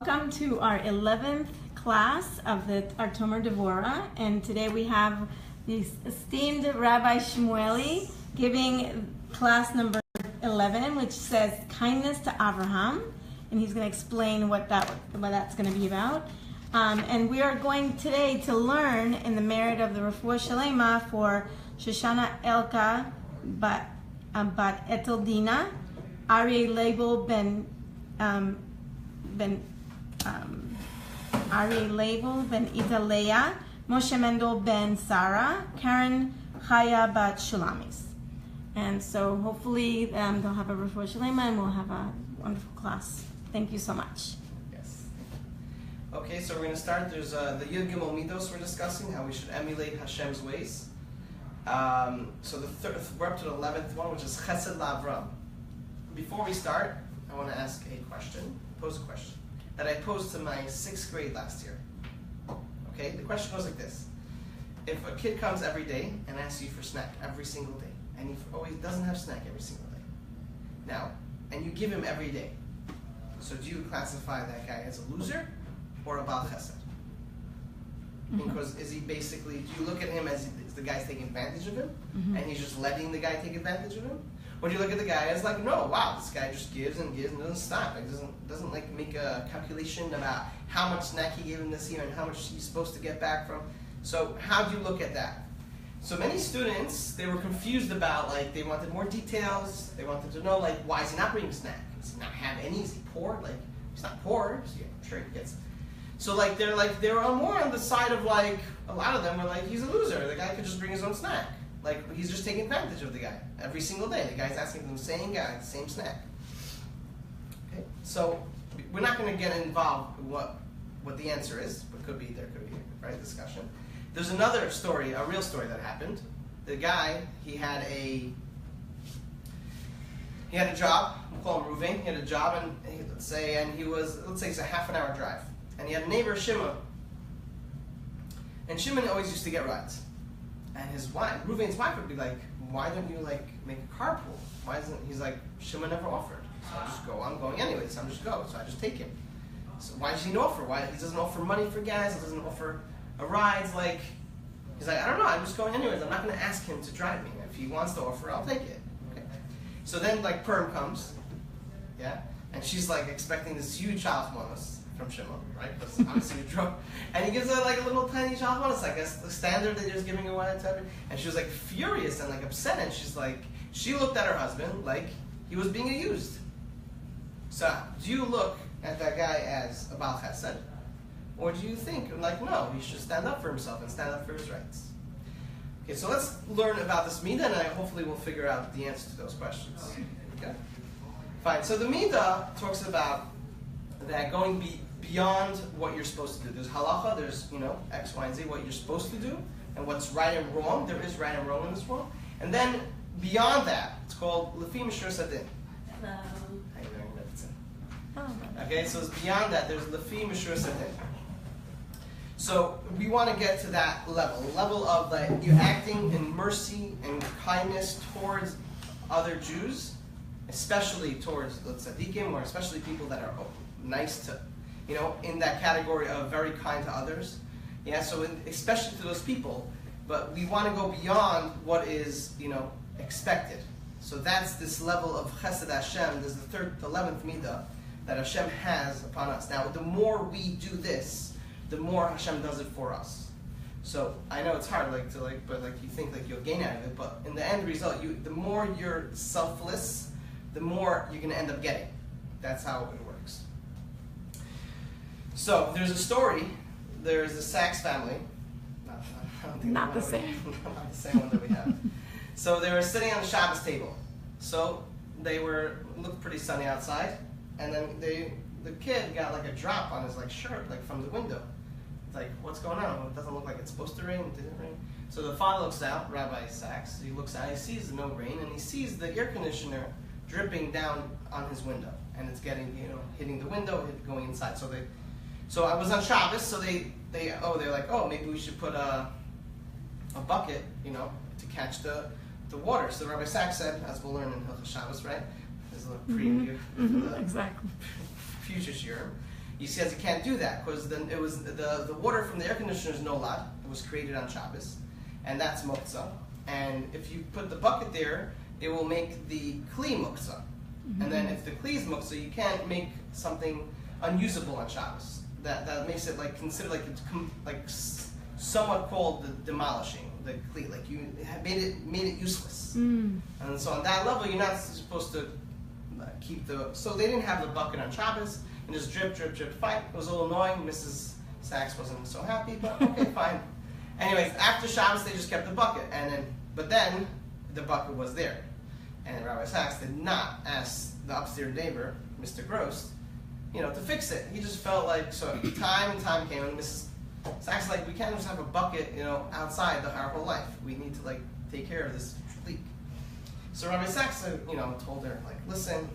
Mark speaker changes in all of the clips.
Speaker 1: Welcome to our 11th class of our Tomer Devorah, and today we have the esteemed Rabbi Shmueli giving class number 11, which says kindness to Avraham, and he's going to explain what that's going to be about. And we are going today to learn in the merit of the Refuah Shalema for Shoshana Elka Bat Eteldina, Aryeh Label Aryeh Label ben Italea, Moshe Mendel ben Sarah, Karen Chaya bat Shulamis. And so hopefully they'll have a Refuah Shalema and we'll have a wonderful class. Thank you so much.
Speaker 2: Yes. Okay, so we're going to start. There's the Yud Gimel Midos we're discussing, how we should emulate Hashem's ways. So we're up to the 11th one, which is Chesed LaAvraham. Before we start, I want to pose a question that I posed to my 6th grade last year. Okay, the question goes like this. If a kid comes every day and asks you for snack every single day, and he always doesn't have snack every single day, now, and you give him every day, so do you classify that guy as a loser or a Baal Chesed? Because is he basically, do you look at him as the guy's taking advantage of him, and he's just letting the guy take advantage of him? Or do you look at the guy as like, no, wow, this guy just gives and gives and doesn't stop. Like doesn't like make a calculation about how much snack he gave him this year and how much he's supposed to get back from. So how do you look at that? So many students, they were confused about, like, they wanted more details. They wanted to know, like, why is he not bringing snack? Does he not have any? Is he poor? Like, he's not poor. So yeah, I'm sure he gets. So they were more on the side of, like, a lot of them were like, he's a loser. The guy could just bring his own snack. Like, he's just taking advantage of the guy every single day. The guy's asking for the same guy, the same snack. Okay, so we're not going to get involved with what the answer is, but there could be a right discussion. There's another story, a real story that happened. The guy, he had a job. We'll call him Ruvain. He had a job, and let's say it's a half an hour drive, and he had a neighbor, Shimon, and Shimon always used to get rides. And his wife, Ruvain's wife, would be like, why don't you make a carpool? He's like, Shimon never offered. So I just go, I'm going anyway, so I'm just go. So I just take him. So why does he not offer? Why he doesn't offer money for gas, he doesn't offer a rides, he's like, I don't know, I'm just going anyways. I'm not gonna ask him to drive me. If he wants to offer, I'll take it. Okay. So then Perm comes, yeah, and she's expecting this huge chalachmanos from Shimon, right? Because obviously we drove. And he gives her a little tiny chalachmanos, I guess the standard that you're just giving her one at a time. And she was furious and upset, and she looked at her husband like he was being used. So do you look at that guy as a Baal Chesed? Or do you think no, he should stand up for himself and stand up for his rights? Okay, so let's learn about this midah, and hopefully we'll figure out the answer to those questions. Okay? Fine, so the midah talks about that going beyond what you're supposed to do. There's halacha, there's, X, Y, and Z, what you're supposed to do, and what's right and wrong. There is right and wrong in this world. And then beyond that, it's called lefi mishur sadin.
Speaker 1: Hello.
Speaker 2: How you doing, Davidson?
Speaker 1: Oh.
Speaker 2: Okay, so it's beyond that. There's lefi mishur sadin. So we want to get to that level of you're acting in mercy and kindness towards other Jews, especially towards the tzaddikim, or especially people that are nice to, in that category of very kind to others. Yeah, so especially to those people, but we want to go beyond what is, expected. So that's this level of chesed Hashem. There's the 11th midah that Hashem has upon us. Now, the more we do this, the more Hashem does it for us. So I know it's hard, but you think you'll gain out of it. But in the end result, the more you're selfless, the more you're going to end up getting. That's how it works. So there's a story. There's the Sachs family.
Speaker 1: Not the same.
Speaker 2: Not the same one that we have. So they were sitting on the Shabbos table. So they looked pretty sunny outside, and then the kid got a drop on his shirt from the window. It's what's going on? It doesn't look like it's supposed to rain. It didn't rain. So the father looks out, Rabbi Sachs. He looks out. He sees no rain, and he sees the air conditioner dripping down on his window, and it's getting hitting the window, going inside. So I was on Shabbos. So they're like, oh, maybe we should put a bucket, to catch the water. So Rabbi Sachs said, as we'll learn in Hilchos Shabbos, right? There's a little preview for the
Speaker 1: exactly
Speaker 2: future shiur. He says you can't do that because then it was the water from the air conditioner is nolad. It was created on Shabbos, and that's muktzah. And if you put the bucket there, it will make the kli muktzah. And then if the kli is muktzah, you can't make something unusable on Shabbos. That makes it like considered like it's somewhat called the demolishing the kli. Like you made it useless. And so on that level, you're not supposed to keep the. So they didn't have the bucket on Shabbos and just drip. Fine. It was a little annoying. Mrs. Sachs wasn't so happy, but okay, fine. Anyways, after Shabbos, they just kept the bucket, but then the bucket was there. And Rabbi Sachs did not ask the upstairs neighbor, Mr. Gross, to fix it. He just felt like, so time came, and Mrs. Sachs like, we can't just have a bucket, outside our whole life. We need to take care of this leak. So Rabbi Sachs, told her listen,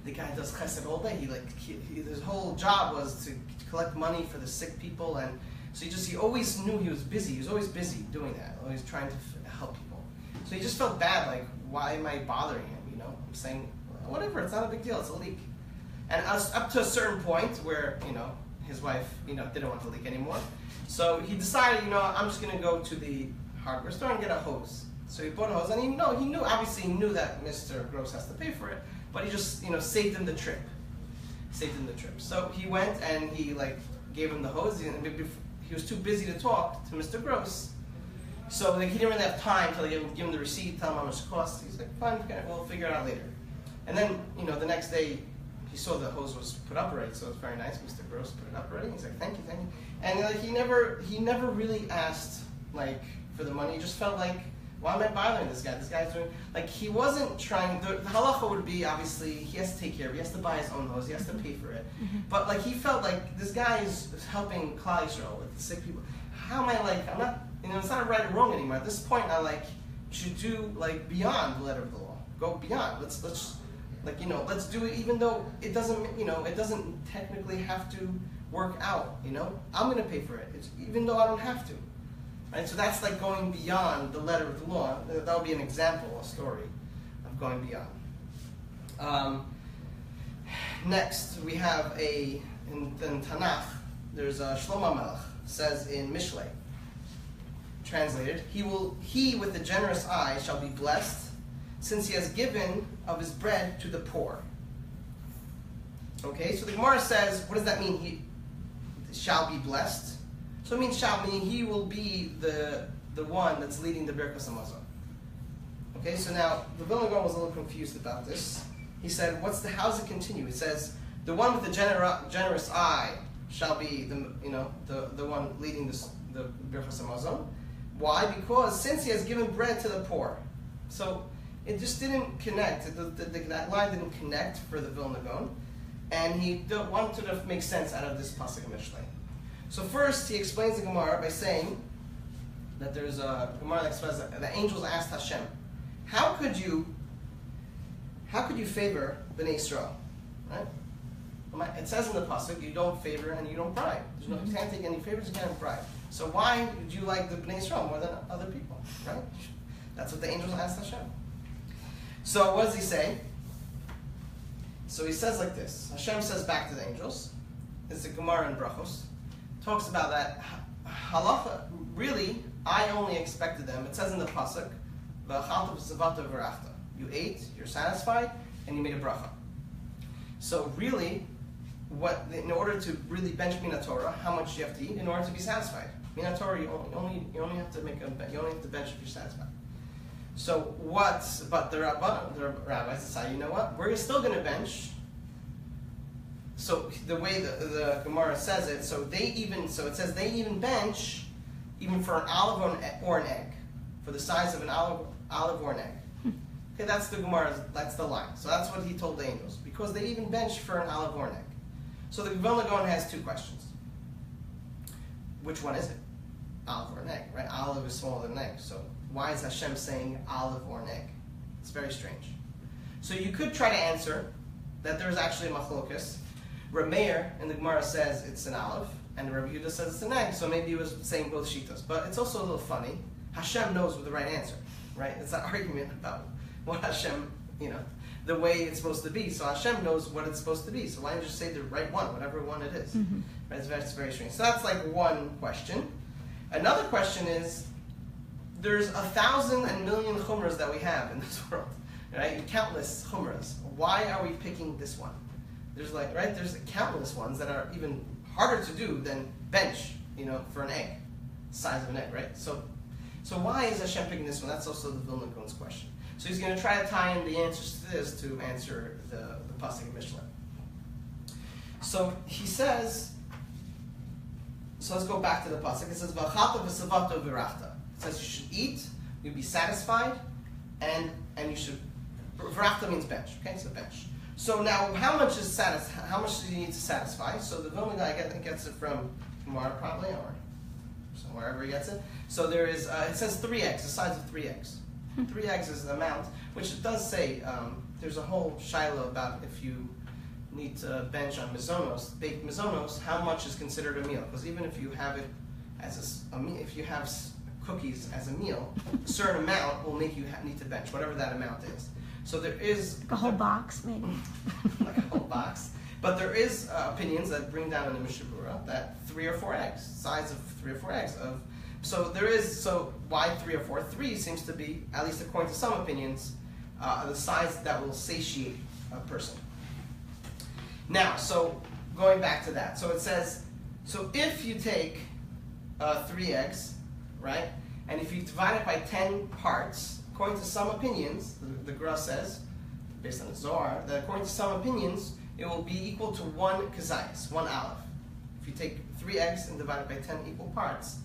Speaker 2: the guy does chesed all day. His whole job was to collect money for the sick people, and so he always knew he was busy. He was always busy doing that, always trying to help people. So he just felt bad, why am I bothering him? I'm saying, whatever, it's not a big deal, it's a leak. And up to a certain point where, his wife, didn't want the leak anymore. So he decided, I'm just going to go to the hardware store and get a hose. So he bought a hose, and he knew that Mr. Gross has to pay for it, but he just, saved him the trip. So he went and he, gave him the hose. He was too busy to talk to Mr. Gross. So he didn't really have time to give him the receipt, tell him how much it cost. He's like, fine, okay, we'll figure it out later. And then, the next day, he saw the hose was put up already, so it's very nice. Mr. Gross put it up already. He's like, thank you. And he never really asked for the money. He just felt like, why am I bothering this guy? This guy's doing he wasn't trying. The halacha would be obviously he has to take care of it. He has to buy his own hose. He has to pay for it. But he felt like this guy is helping Klal Yisrael with the sick people. How am I I'm not. It's not right or wrong anymore. At this point, I should do beyond the letter of the law. Go beyond. Let's do it, even though it doesn't technically have to work out. I'm going to pay for it. Even though I don't have to. Right? So that's going beyond the letter of the law. That would be an example, a story of going beyond. Next, we have in Tanakh. There's a Shlomo Melech says in Mishlei. Translated, he with the generous eye shall be blessed, since he has given of his bread to the poor. Okay, so the Gemara says, what does that mean? He shall be blessed. So it means shall, meaning he will be the one that's leading the Birkas Hamazon. Okay, so now the Vilna Gaon was a little confused about this. He said, how does it continue? He says, the one with the generous eye shall be the one leading the Birkas Hamazon. Why? Because since he has given bread to the poor. So it just didn't connect. That line didn't connect for the Vilna Gaon. And he wanted to make sense out of this pasuk Mishlei. So first he explains the Gemara by saying that there's a Gemara that explains that the angels asked Hashem, how could you favor Bnei Israel? Right? It says in the pasuk, you don't favor and you don't bribe. You can't take any favors, you can't bribe. So why would you like the Bnei Israel more than other people? Right? That's what the angels asked Hashem. So what does he say? So he says like this. Hashem says back to the angels. It's the Gemara in Brachos. Talks about that halacha. Really, I only expected them. It says in the pasuk, "V'achalta v'savata v'rachta." You ate, you're satisfied, and you made a bracha. So really, in order to really bench Min Torah, how much do you have to eat in order to be satisfied? Min Torah, you only have to you only have to bench if you're satisfied. So but the rabbis decide, you know what? We're still going to bench. So the way the Gemara says it, it says they even bench, even for an olive or an egg, for the size of an olive or an egg. Okay, that's the Gemara. That's the line. So that's what he told the angels, because they even bench for an olive or an egg. So the Vilna Gaon has two questions. Which one is it? Olive or an egg, right? Olive is smaller than an egg. So why is Hashem saying olive or an egg? It's very strange. So you could try to answer that there's actually a machlokas. Reb Meir in the Gemara says it's an olive, and Rabbi Yehuda says it's an egg. So maybe he was saying both shitas. But it's also a little funny. Hashem knows what the right answer, right? It's an argument about what Hashem, the way it's supposed to be. So Hashem knows what it's supposed to be. So why don't you just say the right one, whatever one it is? Right? That's very strange. So that's like one question. Another question is, there's 1,000 and million chumras that we have in this world, right? Countless chumras. Why are we picking this one? There's there's countless ones that are even harder to do than bench, for an egg, size of an egg, right? So why is Hashem picking this one? That's also the Vilna Gaon's question. So he's going to try to tie in the answers to this to answer the pasuk of Mishlei. So he says. So let's go back to the pasuk. It says, "V'achata v'savato v'rachta." It says you should eat, you'll be satisfied, and you should. V'rachta means bench. Okay, so bench. So now, how much do you need to satisfy? So the Vilna guy gets it from Gemara probably, or wherever he gets it. So there is. It says 3 eggs, the size of 3 eggs. 3 eggs is the amount, which it does say. There's a whole shiloh about if you need to bench on mizonos, baked mizonos, how much is considered a meal? Because even if you have it as a meal, if you have cookies as a meal, a certain amount will make you need to bench, whatever that amount is. So there is
Speaker 1: like a whole box, maybe.
Speaker 2: Like a whole box. But there is opinions that bring down in the Mishnah Berurah that 3 or 4 eggs, size of 3 or 4 eggs. So why 3 or 4? 3 seems to be, at least according to some opinions, the size that will satiate a person. Now, so going back to that, so it says, so if you take 3 eggs, right, and if you divide it by 10 parts, according to some opinions, the Gra says, based on the Zohar, that according to some opinions, it will be equal to 1 kazayas, 1 aleph. If you take 3 eggs and divide it by 10 equal parts,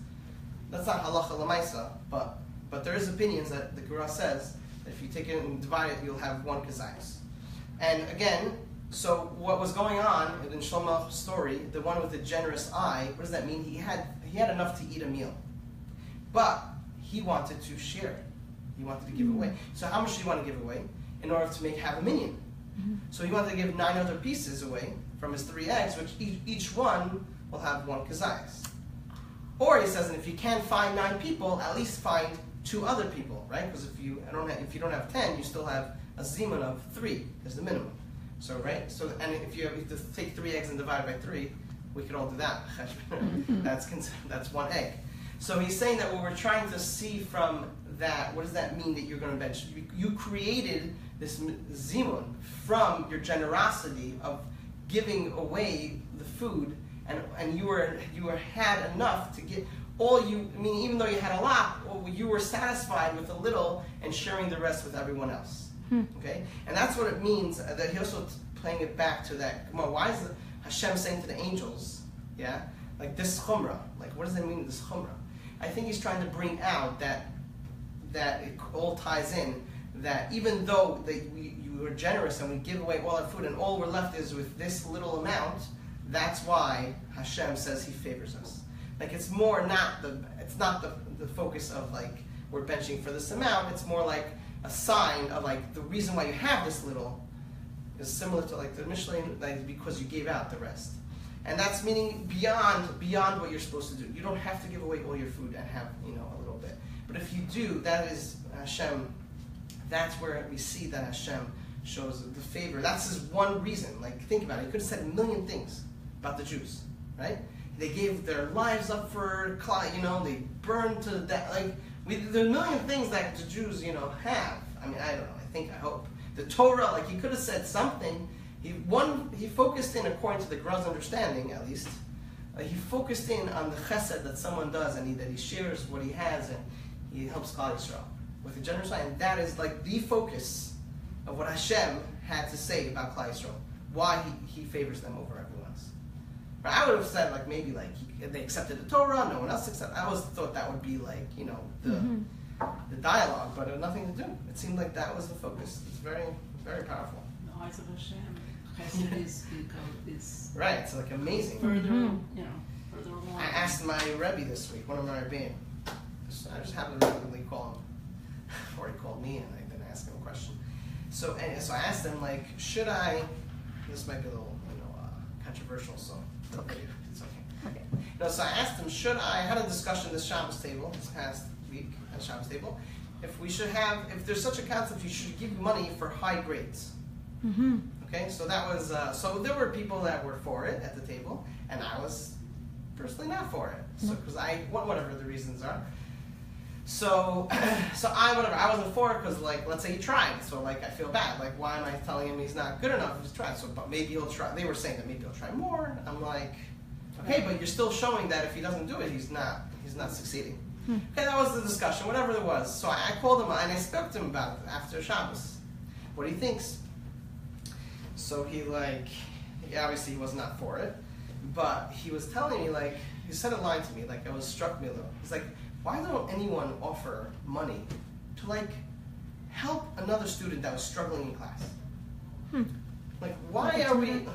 Speaker 2: that's not halacha lemaisa, but there is opinions that the Gra says that if you take it and divide it, you'll have 1 kazayas. And again, so what was going on in Shlomo's story, the one with the generous eye, what does that mean? He had enough to eat a meal, but he wanted to share it. He wanted to give away. So how much did he want to give away in order to have a minyan? So he wanted to give 9 other pieces away from his 3 eggs, which each one will have 1 kazayas. Or he says, and if you can't find 9 people, at least find 2 other people, right? Because if you don't have 10, you still have a zimun of 3 as the minimum. So right. So and if you have to take 3 eggs and divide by 3, we could all do that. That's 1 egg. So he's saying that what we're trying to see from that, what does that mean that you're going to bench? You created this zimun from your generosity of giving away the food, and you had enough to get even though you had a lot, you were satisfied with a little and sharing the rest with everyone else. Okay, and that's what it means. That he also playing it back to that. Why is Hashem saying to the angels, like this chumrah? Like, what does that mean, this chumrah? I think he's trying to bring out that it all ties in. That even though you were generous and we give away all our food and all we're left is with this little amount, that's why Hashem says He favors us. Like it's not the focus of like we're benching for this amount. It's more like a sign of like the reason why you have this little is similar to like the Mishlei, like because you gave out the rest. And that's meaning beyond what you're supposed to do. You don't have to give away all your food and have a little bit. But if you do, that is Hashem. That's where we see that Hashem shows the favor. That's his one reason. Like think about it. He could have said a million things about the Jews, right? They gave their lives up for they burned to death. Like there are a million things that the Jews have. I mean, I don't know. I hope the Torah. Like he could have said something. He focused in, according to the Gra's understanding, at least, he focused in on the chesed that someone does, and that he shares what he has, and he helps Klal Yisrael with a generous eye. And that is like the focus of what Hashem had to say about Klal Yisrael, why he favors them over everyone else. But I would have said like maybe like they accepted the Torah, no one else accepted. I always thought that would be like the dialogue, but it had nothing to do. It seemed like that was the focus. It's very, very powerful.
Speaker 3: The eyes of Hashem. Chesed is
Speaker 2: right. It's like amazing.
Speaker 3: Further along.
Speaker 2: I asked my Rabbi this week, one of my Rabbi. I just happened to randomly call him, or he called me, and I didn't ask him a question. So I asked him like, should I? This might be a little controversial, so it's okay. No, so I asked him, should I? Had a discussion this Shabbos table this past week at Shabbos table. If there's such a concept, you should give money for high grades.
Speaker 1: Mm-hmm.
Speaker 2: Okay, so that was, so there were people that were for it at the table, and I was personally not for it. So, because whatever the reasons are. So, I wasn't for it because, like, let's say he tried. So, like, I feel bad. Like, why am I telling him he's not good enough if he's tried? So, but maybe he'll try. They were saying that maybe he'll try more. I'm like, okay, but you're still showing that if he doesn't do it, he's not succeeding. Okay, that was the discussion, whatever it was. So I called him and I spoke to him about it after Shabbos, what he thinks. So he obviously he was not for it, but he was telling me, like, he said a line to me, like, it was struck me a little. He's like, why don't anyone offer money to, like, help another student that was struggling in class? Like, why
Speaker 1: like
Speaker 2: are we...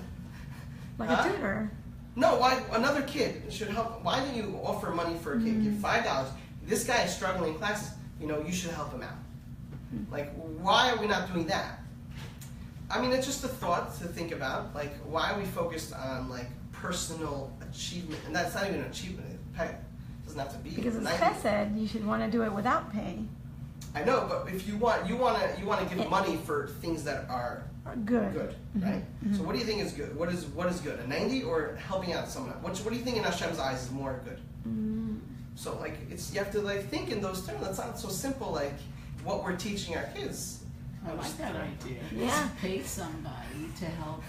Speaker 1: Like a tutor.
Speaker 2: No, why another kid should help? Why don't you offer money for a kid? Give $5. This guy is struggling in classes. You should help him out. Like, why are we not doing that? I mean, it's just a thought to think about. Like, why are we focused on, like, personal achievement? And that's not even an achievement. It doesn't have to be.
Speaker 1: Because it's chesed, you should want to do it without pay.
Speaker 2: I know, but if you want to give money for things that are good, right? So what do you think is good? What is good? A 90 or helping out someone? What do you think in Hashem's eyes is more good? So, like, you have to, like, think in those terms. That's not so simple. Like what we're teaching our kids.
Speaker 3: I like that idea.
Speaker 1: Yeah.
Speaker 3: Pay somebody to help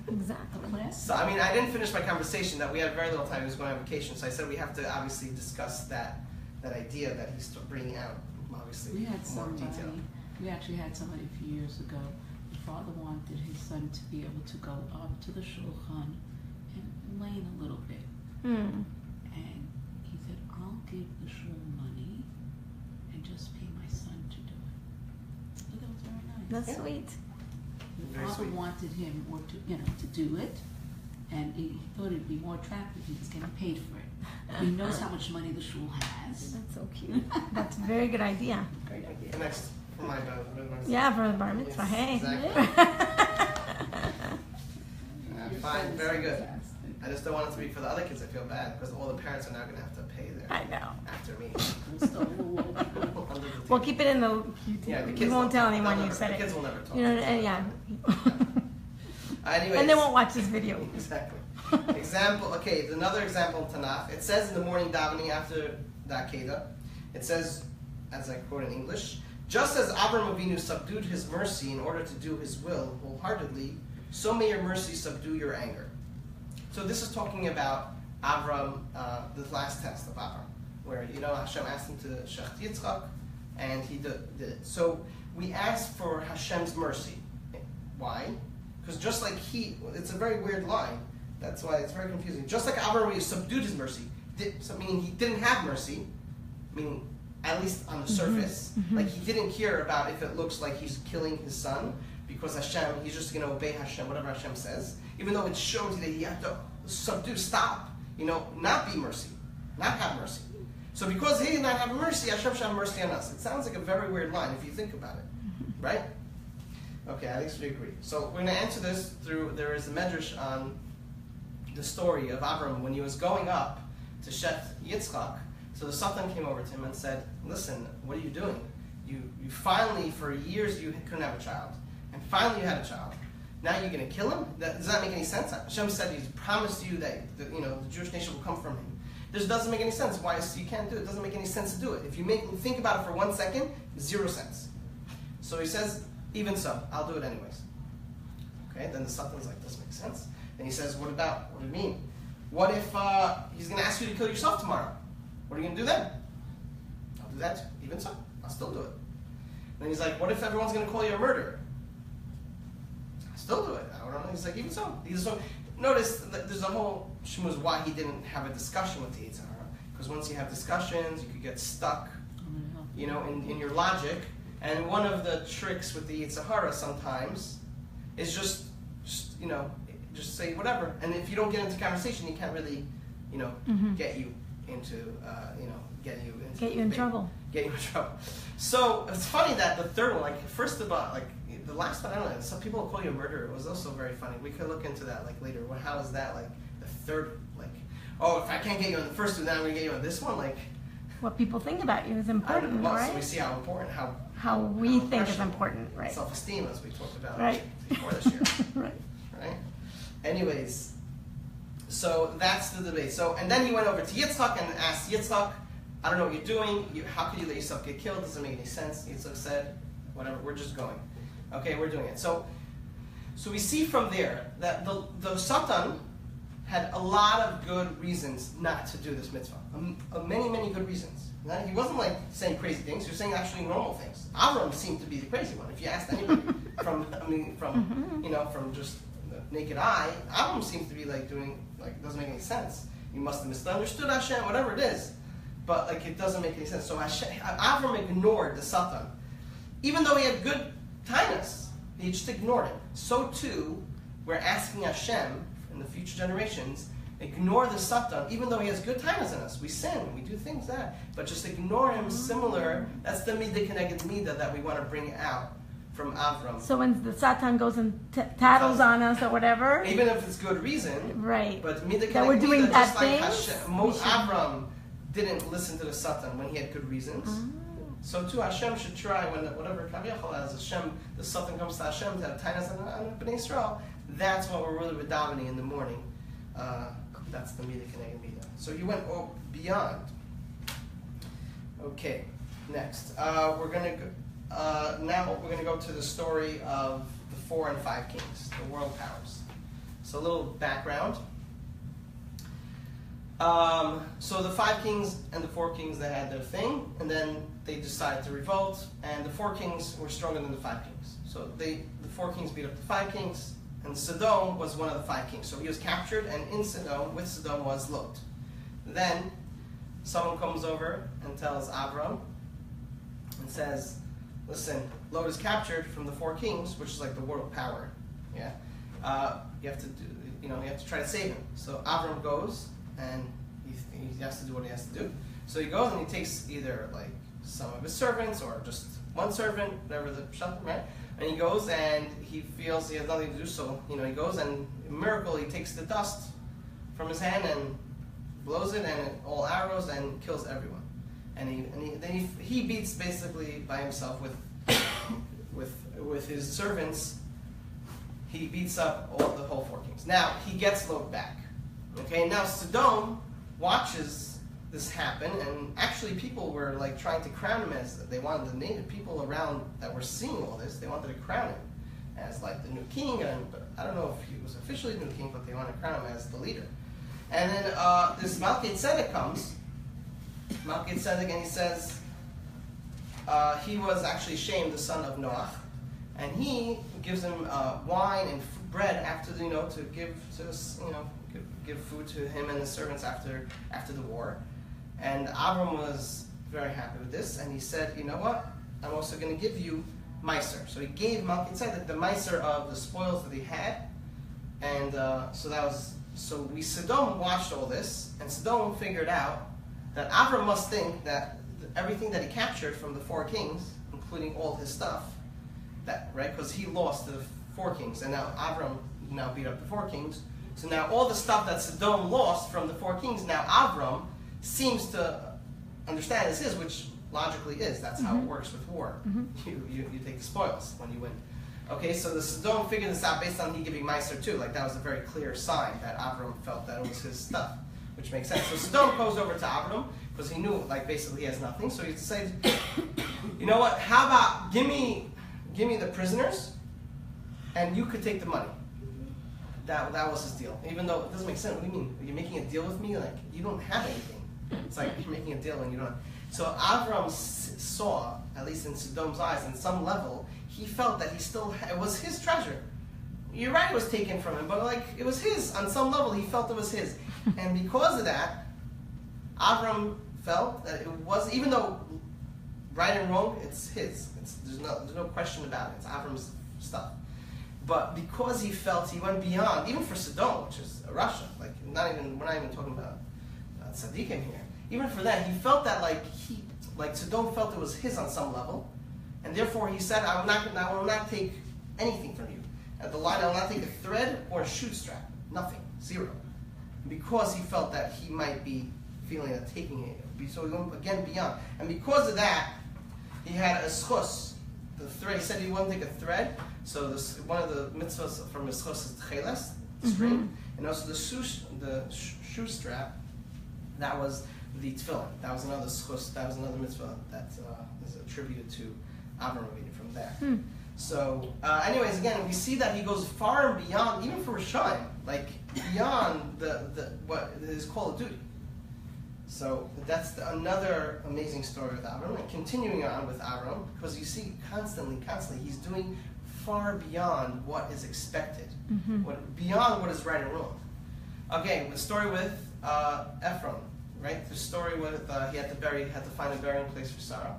Speaker 1: Exactly.
Speaker 3: a class.
Speaker 2: So, I mean, I didn't finish my conversation. That we had very little time. He was going on vacation, so I said we have to obviously discuss that idea that he's bringing out. Obviously,
Speaker 3: We had
Speaker 2: more
Speaker 3: somebody,
Speaker 2: detail.
Speaker 3: we actually had somebody a few years ago. The father wanted his son to be able to go up to the shulchan and lean a little bit. And he said, I'll give the shul money and just pay my son to do it. So that was very nice.
Speaker 1: That's
Speaker 2: Yeah.
Speaker 1: sweet.
Speaker 3: The
Speaker 2: Very
Speaker 3: father
Speaker 2: sweet.
Speaker 3: wanted him to do it, and he thought it'd be more attractive if he was getting paid for it. He knows how much money the shul has.
Speaker 1: That's so cute. That's a very good idea.
Speaker 3: Great idea.
Speaker 2: The next for my
Speaker 1: Yeah, for the bar mitzvah.
Speaker 2: Yes,
Speaker 1: Hey.
Speaker 2: exactly. Fine, very good.
Speaker 3: Fantastic.
Speaker 2: I just don't want it to be for the other kids. I feel bad because all the parents are now going to have to pay
Speaker 1: I know.
Speaker 2: after me.
Speaker 3: We'll start a little over.
Speaker 2: Under the
Speaker 1: We'll
Speaker 2: table.
Speaker 1: keep it in the.
Speaker 2: Yeah, the
Speaker 1: You
Speaker 2: kids
Speaker 1: won't tell anyone
Speaker 2: they'll
Speaker 1: you
Speaker 2: never-
Speaker 1: said
Speaker 2: the
Speaker 1: it.
Speaker 2: kids will never talk.
Speaker 1: You know, and yeah.
Speaker 2: Anyways.
Speaker 1: And they won't watch this video.
Speaker 2: Exactly. Example. Okay, another example in Tanakh. It says in the morning davening after the Akedah, it says, as I quote in English, just as Avraham Avinu subdued his mercy in order to do his will wholeheartedly, so may your mercy subdue your anger. So this is talking about Avram, the last test of Avram, where Hashem asked him to shech Yitzchak, and he did it. So we ask for Hashem's mercy. Why? Because just like it's a very weird line. That's why it's very confusing. Just like Avraham subdued his mercy, meaning he didn't have mercy, meaning at least on the surface, like he didn't care about if it looks like he's killing his son, because Hashem, he's just going to obey Hashem, whatever Hashem says, even though it shows that he had to stop, not be mercy, not have mercy. So because he did not have mercy, Hashem should have mercy on us. It sounds like a very weird line if you think about it, right? Okay, I think we agree. So we're going to answer this there is a medrash on the story of Avraham when he was going up to Sheth Yitzchak. So the Satan came over to him and said, listen, what are you doing? You finally, for years, you couldn't have a child. And finally you had a child. Now you're going to kill him? Does that make any sense? Hashem said he's promised you that the Jewish nation will come from him. This doesn't make any sense. Why you can't do it? It doesn't make any sense to do it. If you think about it for 1 second, 0 sense. So he says, even so, I'll do it anyways. Okay, then the Satan's like, doesn't make sense. Then he says, what do you mean? What if he's going to ask you to kill yourself tomorrow? What are you going to do then? I'll do that. Even so, I'll still do it. Then he's like, what if everyone's going to call you a murderer? I'll still do it. I don't know. He's like, even so. Notice that there's a whole shmooze why he didn't have a discussion with the Yetzer Hara. Because once you have discussions, you could get stuck, in your logic. And one of the tricks with the Yetzer Hara sometimes is just say whatever. And if you don't get into conversation, he can't really, get you into, get you in trouble. Get you in trouble. So it's funny that the third one, the last one, I don't know, some people call you a murderer. It was also very funny. We could look into that later. How is that the third, if I can't get you on the first two, then I'm going to get you on this one?
Speaker 1: what people think about you is important,
Speaker 2: So we
Speaker 1: right?
Speaker 2: see how important,
Speaker 1: How we think is
Speaker 2: impressionable.
Speaker 1: important, right?
Speaker 2: Self-esteem, as we talked about
Speaker 1: Right.
Speaker 2: before this year.
Speaker 1: Right.
Speaker 2: Right? Anyways, so that's the debate. So, and then he went over to Yitzhak and asked Yitzhak, I don't know what you're doing. How could you let yourself get killed? Doesn't make any sense. Yitzhak said, whatever, we're just going. Okay, we're doing it. So we see from there that the Satan had a lot of good reasons not to do this mitzvah. Many, many good reasons. He wasn't like saying crazy things. He was saying actually normal things. Avraham seemed to be the crazy one. If you asked anybody from just the naked eye, Avraham seems to be like doing, like, doesn't make any sense. You must have misunderstood Hashem, whatever it is. But like, it doesn't make any sense. So Avraham ignored the Satan. Even though he had good tainus, he just ignored it. So too, we're asking Hashem in the future generations, ignore the Satan, even though he has good tainus in us. We sin, we do things but just ignore him. Similar, that's the midah keneged midah that we want to bring out from Avram.
Speaker 1: So when the Satan goes and tattles on us or whatever,
Speaker 2: Even if it's good reason,
Speaker 1: right?
Speaker 2: but midah
Speaker 1: That we're
Speaker 2: keneged
Speaker 1: doing
Speaker 2: midah,
Speaker 1: bad
Speaker 2: just like
Speaker 1: things.
Speaker 2: Hashem, Avram didn't listen to the Satan when he had good reasons. So too, Hashem should try when whatever Kaviyachol has, Hashem, the Satan comes to Hashem to have tainus on Bnei Yisrael. That's what we're really davening in the morning. That's the midah keneged midah. So you went beyond. Okay, next we're gonna go, now we're gonna go to the story of the 4 and 5 kings, the world powers. So a little background. So the 5 kings and the 4 kings, they had their thing, and then they decided to revolt, and the 4 kings were stronger than the 5 kings. So the 4 kings beat up the 5 kings, and Sodom was one of the 5 kings. So he was captured, and in Sodom, with Sodom was Lot. Then someone comes over and tells Avraham and says, listen, Lot is captured from the 4 kings, which is like the world power. Yeah, you have to do, you have to try to save him. So Avraham goes, and he has to do what he has to do. So he goes and he takes either like some of his servants or just one servant, whatever the shelter, right? And he goes and he feels he has nothing to do, so he goes and miracle, he takes the dust from his hand and blows it, and all arrows, and kills everyone. And then he beats basically by himself with his servants. He beats up all the whole 4 kings. Now he gets Lot back. Okay, now Sodom watches this happen, and actually people were like trying to crown him as, they wanted the native people around that were seeing all this, they wanted to crown him as like the new king, but I don't know if he was officially the new king, but they wanted to crown him as the leader. And then this Malkei Tzedek comes, and he says he was actually Shem, the son of Noach, and he gives him wine and bread after to give food to him and the servants after the war. And Avram was very happy with this, and he said, you know what? I'm also going to give you Meiser. So he gave Malkei Tzedek the Meiser of the spoils that he had, and so Sodom watched all this, and Sodom figured out that Avram must think that everything that he captured from the 4 kings, including all his stuff, because he lost to the 4 kings, and now Avram beat up the 4 kings. So now all the stuff that Sodom lost from the 4 kings, now Avram seems to understand is his, which logically is. That's how it works with war. You take the spoils when you win. Okay, so the Sodom figured this out based on he giving Meiser too. Like that was a very clear sign that Avram felt that it was his stuff, which makes sense. So Sodom goes over to Avram because he knew like basically he has nothing. So he says, you know what? How about give me the prisoners, and you could take the money. That was his deal. Even though it doesn't make sense. What do you mean? Are you making a deal with me? Like you don't have anything. It's like you're making a deal and you don't. So Avram saw, at least in Sodom's eyes, on some level, he felt that it was his treasure. You're right, it was taken from him, but like it was his. On some level, he felt it was his, and because of that, Avram felt that it was, even though right and wrong, it's his. There's no question about it. It's Avram's stuff. But because he felt, he went beyond, even for Sodom, which is Russia. Like we're not even talking about tzaddikim here. Even for that, he felt that like Sodom felt it was his on some level, and therefore he said, I will not take anything from you. At the line, I will not take a thread or a shoe strap. Nothing. Zero. Because he felt that he might be feeling of taking it. So he went again beyond. And because of that, he had a schus. The thread, he said he wouldn't take a thread. So one of the mitzvahs from his schus is tcheles, string. And also the shoe strap, that was the tefillin. That was another schus, that was another mitzvah that is attributed to Avraham from there. So, anyways, again, we see that he goes far and beyond, even for Rishayim, like beyond what is called a duty. So that's another amazing story with Avraham, and continuing on with Avraham, because you see constantly, he's doing far beyond what is expected, beyond what is right and wrong. Okay, the story with Ephron, right? The story with he had to find a burying place for Sarah.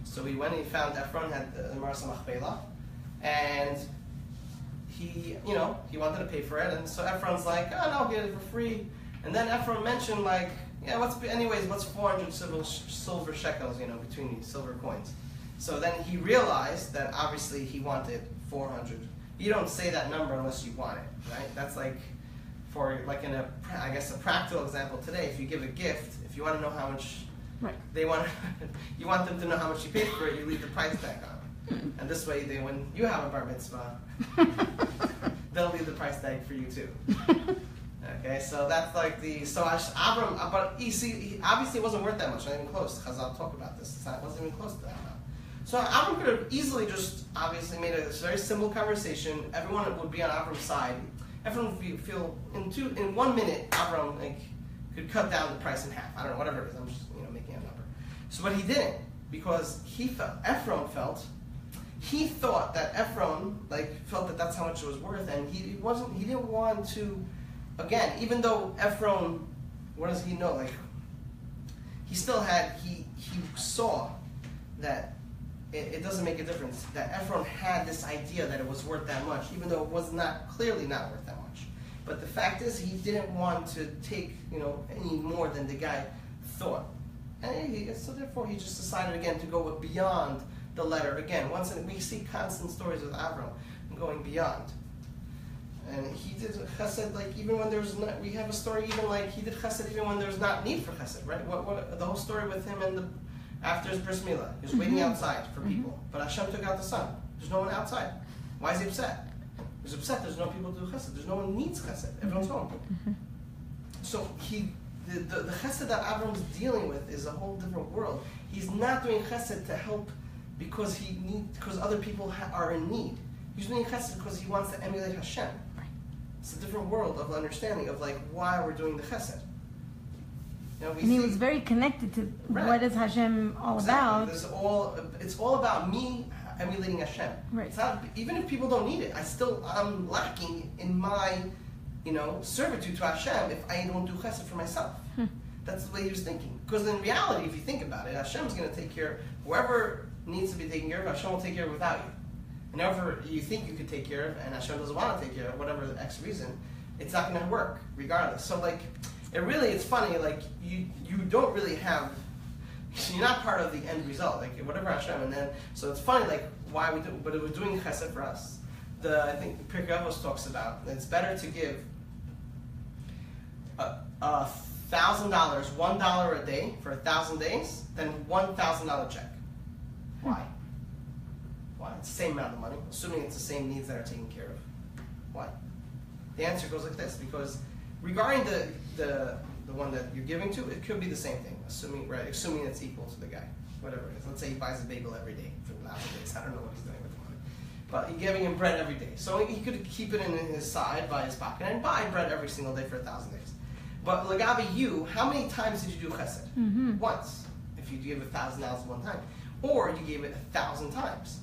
Speaker 2: So he went and he found Ephron had the Marsa Machpelah, and he wanted to pay for it, and so Ephron's like, oh no, I'll get it for free. And then Ephron mentioned like, yeah, what's 400 silver shekels, between these silver coins. So then he realized that obviously he wanted 400. You don't say that number unless you want it, right? That's like, for like in a practical example today, if you give a gift, if you want to know how much you want them to know how much you paid for it, you leave the price tag on. And this way, when you have a bar mitzvah, they'll leave the price tag for you too. Okay, so that's like Avram, but you see, he obviously wasn't worth that much, not even close, because I'll talk about this. It wasn't even close to that amount. So Avram could have easily just obviously made a very simple conversation. Everyone would be on Avram's side. Everyone would feel in 1 minute, Avram could cut down the price in half. I don't know, whatever it is. I'm just making a number. So, but he didn't, because Ephron thought that Ephron felt that that's how much it was worth, and he didn't want to. Again, even though Ephron, what does he know? He still had, he saw that it doesn't make a difference. That Ephron had this idea that it was worth that much, even though it was clearly not worth that much. But the fact is, he didn't want to take, any more than the guy thought. And so therefore, he just decided again to go beyond the letter. Again, we see constant stories with Avraham going beyond. And he did chesed even when there's not. We have a story even he did chesed even when there's not need for chesed, right? What the whole story with him and after his bris milah, he was waiting outside for people, but Hashem took out the sun. There's no one outside. Why is he upset? He's upset. There's no people to do chesed. There's no one needs chesed. Everyone's home. So the chesed that Avram's dealing with is a whole different world. He's not doing chesed to help because other people are in need. He's doing chesed because he wants to emulate Hashem. It's a different world of understanding of why we're doing the chesed.
Speaker 1: He was very connected to what is Hashem all about.
Speaker 2: It's all about me emulating Hashem.
Speaker 1: Right.
Speaker 2: It's not, even if people don't need it, I'm lacking in my, servitude to Hashem if I don't do chesed for myself. That's the way he was thinking. Because in reality, if you think about it, Hashem's going to take care of whoever needs to be taken care of. Hashem will take care of without you. And whoever you think you could take care of, and Hashem doesn't want to take care of, whatever the X reason, it's not going to work regardless. So it's funny. You don't really have. You're not part of the end result. Whatever Hashem, and then so it's funny. Why we do, but we're doing chesed for us. I think Pirkei Avos talks about it's better to give $1,000, $1 a day for 1,000 days than $1,000 check. Why? Why? It's the same amount of money, assuming it's the same needs that are taken care of. Why? The answer goes like this, because regarding the one that you're giving to, it could be the same thing, assuming it's equal to the guy, whatever it is. Let's say he buys a bagel every day for 1,000 days. I don't know what he's doing with the money. But you're giving him bread every day. So he could keep it in his side, by his pocket, and buy bread every single day for 1,000 days. But Lagabi, how many times did you do chesed? Once, if you give $1,000 one time. Or you gave it 1,000 times.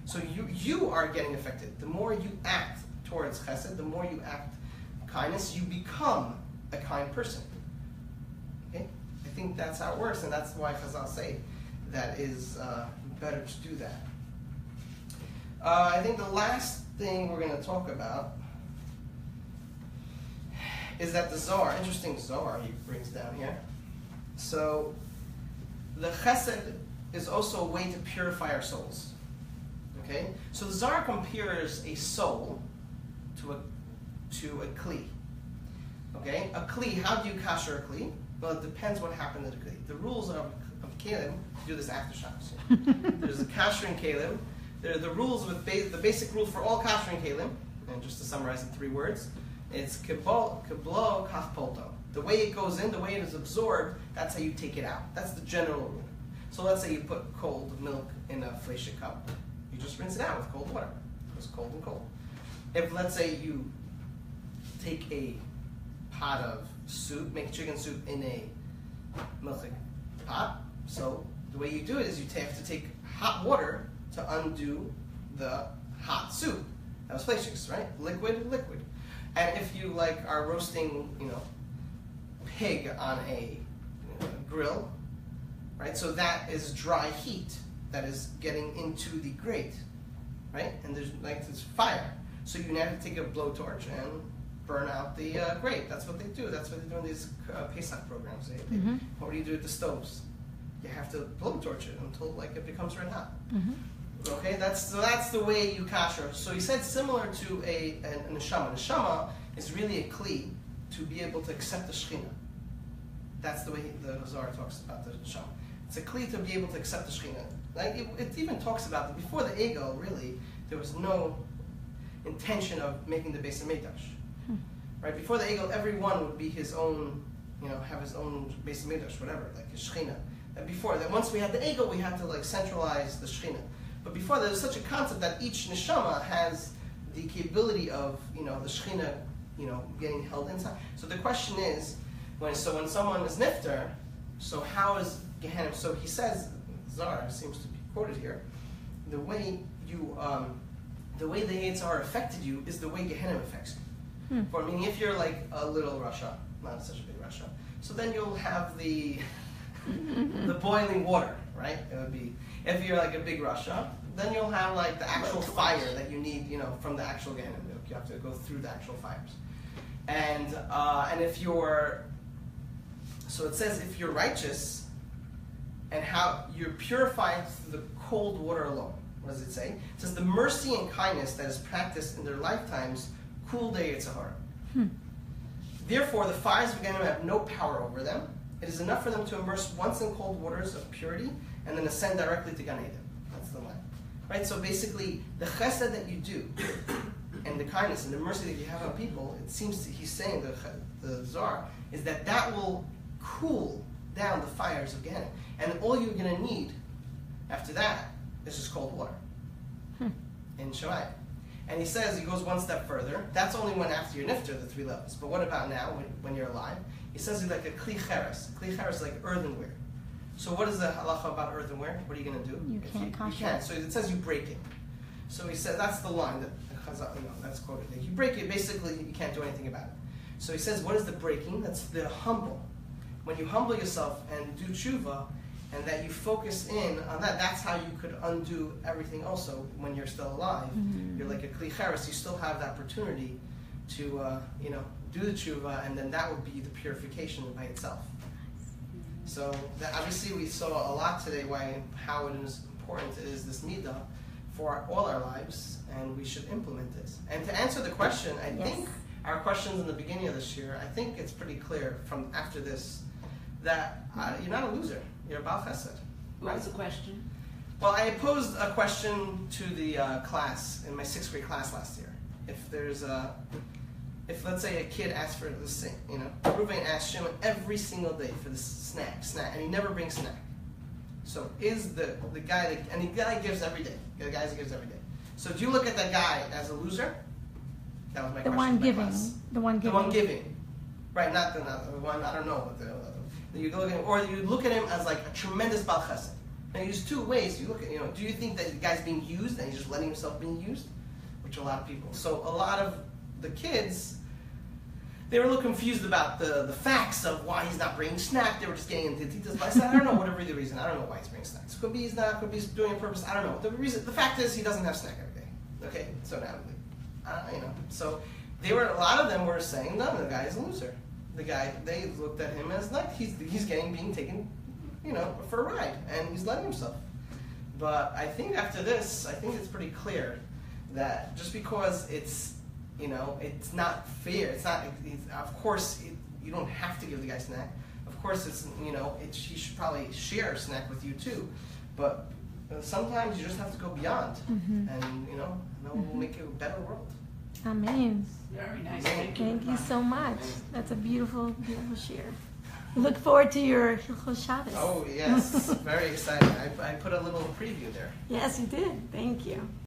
Speaker 2: So you are getting affected. The more you act towards chesed, the more you act kindness, you become a kind person. Okay? I think that's how it works, and that's why Chazal say that is better to do that. I think the last thing we're going to talk about is that the Zohar, interesting Zohar he brings down here. So the chesed is also a way to purify our souls. Okay? So the Zohar compares a soul to a kli. Okay, a kli. How do you kasher a kli? Well, it depends what happened to the kli. The rules of kelim. Do this after Shabbos. There's a kashering kelim. There are the rules with the basic rule for all kashering kelim. And just to summarize in 3 words, it's kiblo kach polto. The way it goes in, the way it is absorbed, that's how you take it out. That's the general rule. So let's say you put cold milk in a fleisha cup. You just rinse it out with cold water. It's cold and cold. If, let's say, you take a pot of soup, make chicken soup in a milchik pot, so the way you do it is you have to take hot water to undo the hot soup. That was fleishiks, right? Liquid. And if you are roasting, pig on a grill, right? So that is dry heat that is getting into the grate, right? And there's this fire. So you now have to take a blowtorch and burn out the grate. That's what they do. That's what they do in these Pesach programs. What do you do with the stoves? You have to blowtorch it until it becomes red hot. Okay, that's the way you kasher. So he said similar to a neshama. Neshama is really a kli to be able to accept the Shekhinah. That's the way the Zohar talks about the neshama. It's a kli to be able to accept the Shekhinah. It even talks about that before the Egel, really, there was no intention of making the Beis HaMikdash. Right? Before the Egel, everyone would be his own, have his own Beis HaMikdash, whatever, his Shekhinah. And before that, once we had the Egel, we had to centralize the Shekhinah. But before there was such a concept that each neshama has the capability of, the Shekhinah, getting held inside. So the question is, when someone is nifter, so how is Gehenna? So he says, Zohar seems to be quoted here, the way the Yitzhar affected you is the way Gehenna affects you. For meaning, if you're a little Russia, not such a big Russia, so then you'll have the boiling water, right? It would be, if you're a big Russia, then you'll have the actual fire that you need, from the actual Gehenna. You have to go through the actual fires. And if you're, so it says if you're righteous, and how you're purified through the cold water alone. What does it say? It says the mercy and kindness that is practiced in their lifetimes cool their Yitzhar. Therefore, the fires of Gehenna have no power over them. It is enough for them to immerse once in cold waters of purity and then ascend directly to Gan Eden. That's the line. Right? So basically, the chesed that you do, and the kindness and the mercy that you have on people, it seems he's saying, the Zohar, is that will cool down the fires of Gehenna. And all you're going to need after that is just cold water in Shemayim. And he goes one step further. That's only when after you're nifter, the 3 levels. But what about now, when you're alive? He says it's like a kli cheres. Kli cheres is like earthenware. So what is the halacha about earthenware? What are you going to do?
Speaker 1: You can't.
Speaker 2: So it says you break it. So he said that's the line that that's quoted. You break it, basically you can't do anything about it. So he says, what is the breaking? That's the humble. When you humble yourself and do tshuva, and that you focus in on that, that's how you could undo everything also when you're still alive. You're like a kli cheres, you still have the opportunity to do the tshuva, and then that would be the purification by itself. So obviously we saw a lot today how it is important is this midah for all our lives, and we should implement this. And to answer the question, I think our questions in the beginning of this year, I think it's pretty clear from after this that you're not a loser. You're a Baal Chesed.
Speaker 3: What was the question?
Speaker 2: Well, I posed a question to the class in my 6th grade class last year. If let's say a kid asks for this thing, Reuven asks Shimon every single day for this snack, and he never brings snack. So is the guy and the guy gives every day. The guy gives every day. So do you look at that guy as a loser? That was my question.
Speaker 1: The one giving.
Speaker 2: Right, not the one. I don't know what the. You look at him, or you look at him as a tremendous Baal Chesed. And there's 2 ways you look at. Do you think that the guy's being used and he's just letting himself being used? Which a lot of people. So a lot of the kids, they were a little confused about the facts of why he's not bringing snack. They were just getting into details. But I said, I don't know whatever the reason. I don't know why he's bringing snacks. Could be he's not. Could be he's doing it on purpose. I don't know. The fact is he doesn't have snack every day. Okay, so now, so a lot of them were saying, no, the guy is a loser. The guy, they looked at him as he's being taken, for a ride, and he's letting himself. But I think after this, it's pretty clear that just because it's it's not fair. Of course, you don't have to give the guy a snack. Of course, he should probably share a snack with you too. But sometimes you just have to go beyond, and that will make it a better world.
Speaker 1: Amen.
Speaker 3: Very nice.
Speaker 1: Thank you so much. That's a beautiful, beautiful share. Look forward to your Hilchos Shabbos.
Speaker 2: Oh yes, very exciting. I put a little preview there.
Speaker 1: Yes, you did. Thank you.